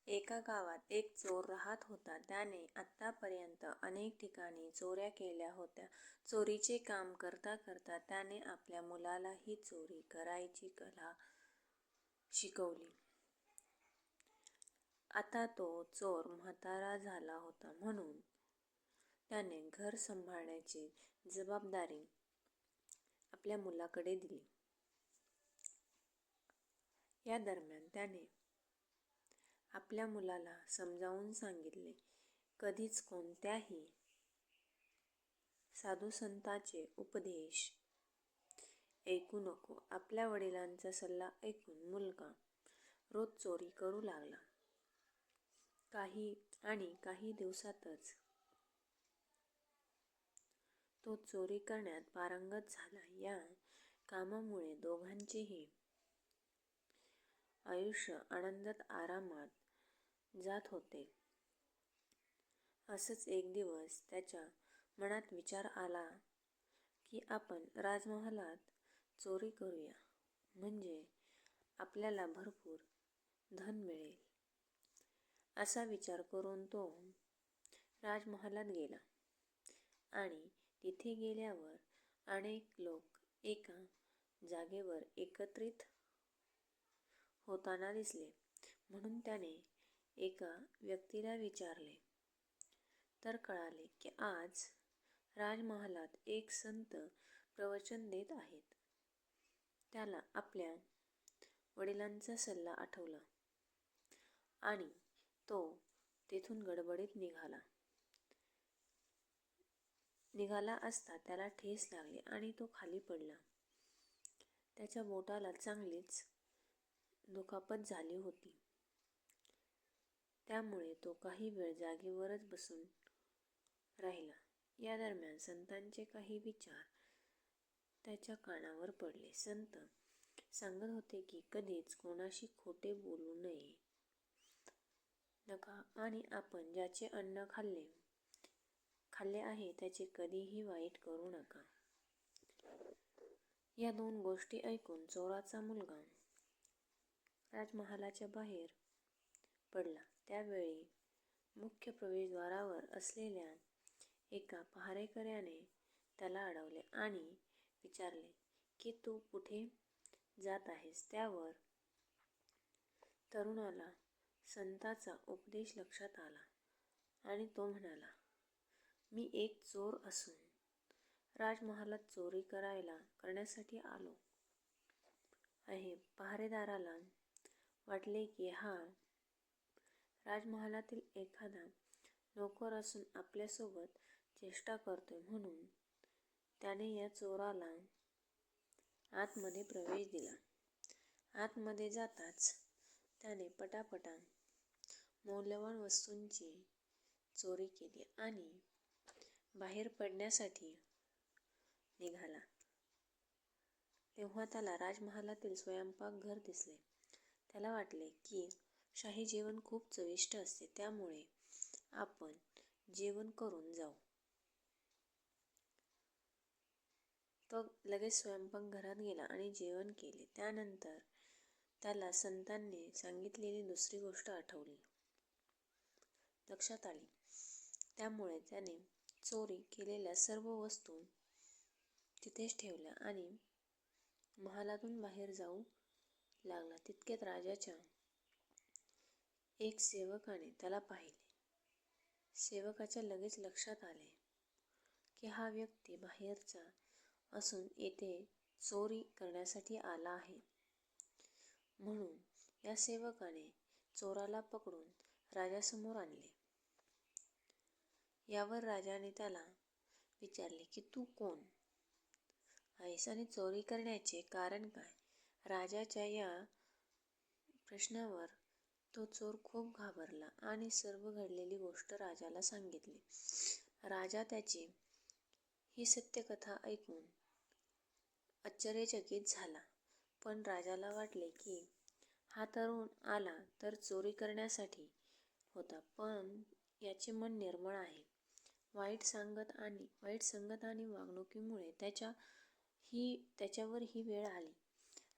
एका गावात एक चोर राहत होता. त्याने आत्तापर्यंत अनेक ठिकाणी चोऱ्या केल्या होत्या. चोरीचे काम करता करता त्याने आपल्या मुलालाही चोरी करायची कला शिकवली. आता तो चोर म्हातारा झाला होता, म्हणून त्याने घर सांभाळण्याची जबाबदारी आपल्या मुलाकडे दिली. या दरम्यान त्याने आपल्या मुलाला समजावून सांगितले, कधीच कोणत्याही साधुसंतांचे उपदेश ऐकू नको. आपल्या वडिलांचा सल्ला ऐकून मुलगा रोज चोरी करू लागला. काही दिवसातच तो चोरी करण्यात पारंगत झाला. या कामामुळे दोघांचेही आयुष्य आनंदात आरामात जात होते. असंच एक दिवस त्याच्या मनात विचार आला की आपण राजमहालात चोरी करूया, म्हणजे आपल्याला भरपूर धन मिळेल. असा विचार करून तो राजमहालात गेला आणि तिथे गेल्यावर अनेक लोक एका जागेवर एकत्रित होताना दिसले. म्हणून त्याने एका व्यक्तीला विचारले तर कळाले की आज राजमहालात एक संत प्रवचन देत आहेत. त्याला आपल्या वडिलांचा सल्ला आठवला आणि तो तेथून गडबडीत निघाला असता त्याला ठेच लागली आणि तो खाली पडला. त्याच्या बोटाला चांगलीच दुखापत झाली होती. त्यामुळे तो काही वेळ जागेवरच बसून राहिला. या दरम्यान संतांचे काही विचार त्याच्या कानावर पडले. संत सांगत होते की कधीच कोणाशी खोटे बोलू नका आणि आपण ज्याचे अन्न खाल्ले आहे त्याचे कधीही वाईट करू नका. या दोन गोष्टी ऐकून चोराचा मुलगा राजमहालाच्या बाहेर पडला. त्यावेळी मुख्य प्रवेशद्वारावर असलेल्या एका पहारेकऱ्याने त्याला अडवले आणि विचारले की तू कुठे जात आहेस. त्यावर तरुणाला संतांचा उपदेश लक्षात आला आणि तो म्हणाला, मी एक चोर असून राजमहालात चोरी करण्यासाठी आलो आहे. पहारेदाराला वाटले की हा राजमहालातील एखादा नोकर असून आपल्यासोबत चेष्टा करतोय, म्हणून त्याने या चोराला आतमध्ये प्रवेश दिला. आतमध्ये जाताच त्याने पटापटा मौल्यवान वस्तूंची चोरी केली आणि बाहेर पडण्यासाठी निघाला. तेव्हा त्याला राजमहालातील स्वयंपाकघर दिसले. त्याला वाटले की शाही जेवण खूप चविष्ट असते, त्यामुळे आपण जेवण करून जाऊ. तो लगेच स्वयंपाकघरात गेला आणि जेवण केले. त्यानंतर त्याला संतांनी सांगितलेली दुसरी गोष्ट लक्षात आली. त्यामुळे त्याने चोरी केलेल्या सर्व वस्तू तिथेच ठेवल्या आणि महालातून बाहेर जाऊ लागला. तितक्यात राजाच्या एक सेवकाने त्याला पाहिले. सेवकाच्या लगेच लक्षात आले की हा व्यक्ती बाहेरचा असून येथे चोरी करण्यासाठी आला आहे. म्हणून या सेवकाने चोराला पकडून राजासमोर आणले. यावर राजाने त्याला विचारले की तू कोण आहेस आणि चोरी करण्याचे कारण काय. राजाच्या या प्रश्नावर तो चोर खूप घाबरला आणि सर्व घडलेली गोष्ट राजाला सांगितली. राजा त्याची ही सत्य कथा ऐकून आश्चर्यचकित झाला. पण राजाला वाटले की हा तरुण आला तर चोरी करण्यासाठी होता, पण याचे मन निर्मळ आहे. वाईट संगत आणि वागणुकीमुळे त्याच्यावर ही वेळ आली.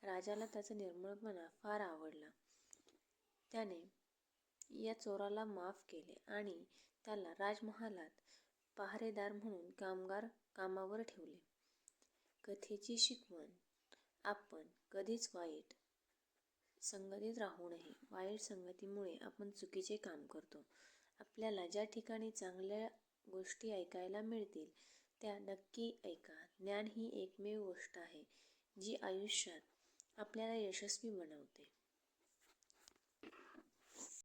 राजाला त्याचा निर्मळपणा फार आवडला. त्याने या चोराला माफ केले आणि त्याला राजमहालात पहारेदार म्हणून कामावर ठेवले. कथेची शिकवण: आपण कधीच वाईट संगतीत राहू नये. वाईट संगतीमुळे आपण चुकीचे काम करतो. आपल्याला ज्या ठिकाणी चांगल्या गोष्टी ऐकायला मिळतील त्या नक्की ऐका. ज्ञान ही एकमेव गोष्ट आहे जी आयुष्यात आपल्याला यशस्वी बनवते.